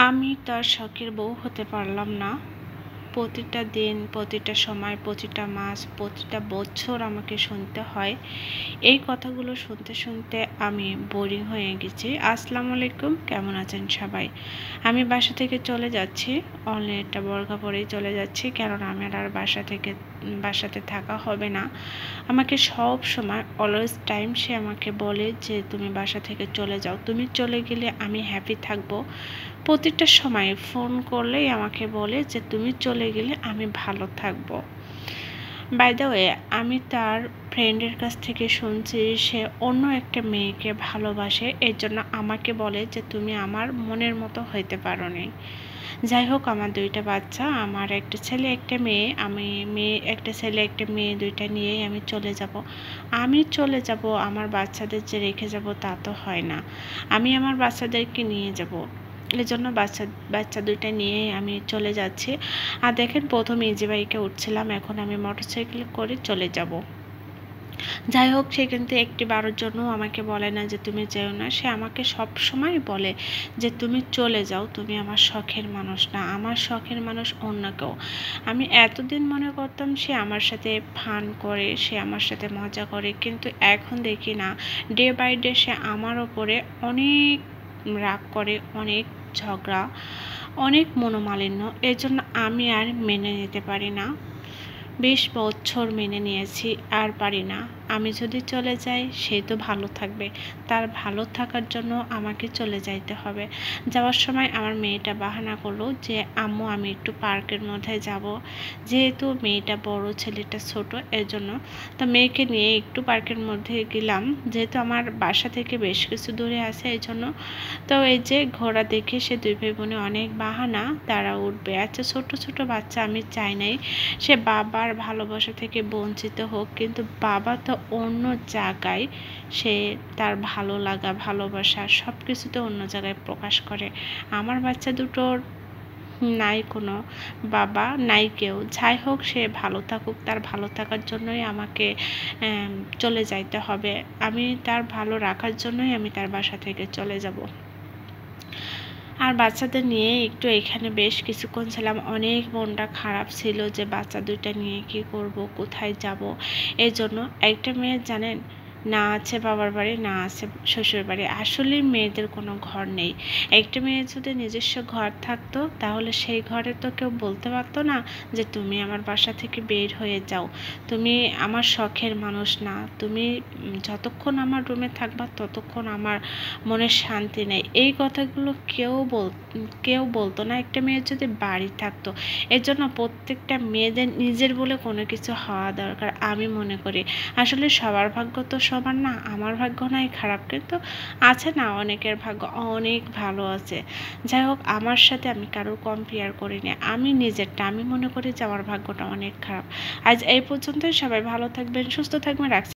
আমি তার শখের বউ হতে পারলাম না। প্রতিটা দিন, প্রতিটা সময়, প্রতিটা মাস, প্রতিটা বছর আমাকে শুনতে হয়। এই কথাগুলো শুনতে শুনতে আমি বোরিং হয়ে গেছি। আসসালামু আলাইকুম, কেমন আছেন সবাই? আমি বাসা থেকে চলে যাচ্ছি, অনলি একটা বোরকা পরেই চলে যাচ্ছি, কারণ আমার আর বাসাতে থাকা হবে না। আমাকে সব সময় অলওয়েজ টাইম সে আমাকে বলে যে তুমি বাসা থেকে চলে যাও, তুমি চলে গেলে আমি হ্যাপি থাকবো। প্রতিটা সময় ফোন করলেই আমাকে বলে যে তুমি চলে গেলে আমি ভালো থাকবো। বাই দ্য ওয়ে, আমি তার ফ্রেন্ডের কাছ থেকে শুনছি সে অন্য একটা মেয়েকে ভালোবাসে, এর জন্য আমাকে বলে যে তুমি আমার মনের মতো হইতে পারো নি। যাই হোক, আমার দুইটা বাচ্চা, আমার একটা ছেলে একটা মেয়ে, একটা ছেলে একটা মেয়ে দুইটা নিয়েই আমি চলে যাব। আমার বাচ্চাদের যে রেখে যাব তা তো হয় না, আমি আমার বাচ্চাদেরকে নিয়ে যাব। এজন্য বাচ্চা দুইটা নিয়ে আমি চলে যাচ্ছি। আর দেখেন, প্রথমে ইজি বাইকে উঠছিলাম, এখন আমি মোটরসাইকেল করে চলে যাব। যাই হোক, সে কিন্তু একটি বারের জন্য আমাকে বলে না যে তুমি যেও না। সে আমাকে সব সময় বলে যে তুমি চলে যাও, তুমি আমার শখের মানুষ না, আমার শখের মানুষ অন্য কেউ। আমি এতদিন মনে করতাম সে আমার সাথে ফান করে, সে আমার সাথে মজা করে, কিন্তু এখন দেখি না, ডে বাই ডে সে আমার ওপরে অনেক রাগ করে, অনেক ঝগড়া, অনেক মনোমালিন্য। এর জন্য আমি আর মেনে নিতে পারি না। 20 বছর মেনে নিয়েছি, আর পারি না। আমি যদি চলে যাই সে তো ভালো থাকবে, তার ভালো থাকার জন্য আমাকে চলে যাইতে হবে। যাওয়ার সময় আমার মেয়েটা বাহানা করলো যে আম্মু আমি একটু পার্কের মধ্যে যাব, যেহেতু মেয়েটা বড় ছেলেটা ছোট, এর জন্য তো মেয়েকে নিয়ে একটু পার্কের মধ্যে গেলাম, যেহেতু আমার বাসা থেকে বেশ কিছু দূরে আছে এই জন্য। তো এই যে ঘোড়া দেখে সে দুই ভাই বোনে অনেক বাহানা, তারা উঠবে। আচ্ছা, ছোট ছোট বাচ্চা, আমি চাই নাই সে বাবার ভালোবাসা থেকে বঞ্চিত হোক, কিন্তু বাবা তো অন্য জায়গায়, সে তার ভালো লাগা ভালোবাসা সব কিছুতে অন্য জায়গায় প্রকাশ করে। আমার বাচ্চা দুটোর নাই কোনো বাবা, নাই কেউ। যাই হোক, সে ভালো থাকুক, তার ভালো থাকার জন্যই আমাকে চলে যাইতে হবে। আমি তার ভালো রাখার জন্যই আমি তার বাসা থেকে চলে যাব। আর বাচ্চাদের নিয়ে একটু এখানে বেশ কিছুক্ষণ ছিলাম। অনেক মনটা খারাপ ছিল যে বাচ্চা দুইটা নিয়ে কি করব, কোথায় যাব। এই জন্য একটা মেয়ে জানেন, না আছে বাবার বাড়ি, না আছে শ্বশুর বাড়ি। আসলে মেয়েদের কোনো ঘর নেই। একটা মেয়ে যদি নিজস্ব ঘর থাকতো, তাহলে সেই ঘরে তো কেউ বলতে পারতো না যে তুমি আমার বাসা থেকে বের হয়ে যাও, তুমি আমার শখের মানুষ না, তুমি যতক্ষণ আমার রুমে থাকবা ততক্ষণ আমার মনের শান্তি নেই। এই কথাগুলো কেউ বলতো না একটা মেয়ের যদি বাড়ি থাকতো। এর জন্য প্রত্যেকটা মেয়েদের নিজের বলে কোনো কিছু হওয়া দরকার আমি মনে করি। আসলে সবার ভাগ্য তো সবার না, আমার ভাগ্য নাই খারাপ, কিন্তু আছে না অনেকের ভাগ্য অনেক ভালো আছে। যাই হোক, আমার সাথে আমি কারোর কম্পেয়ার করি না, আমি নিজেরটা আমি মনে করি যে আমার ভাগ্যটা অনেক খারাপ। আজ এই পর্যন্তই। সবাই ভালো থাকবেন, সুস্থ থাকবেন, রাখছি।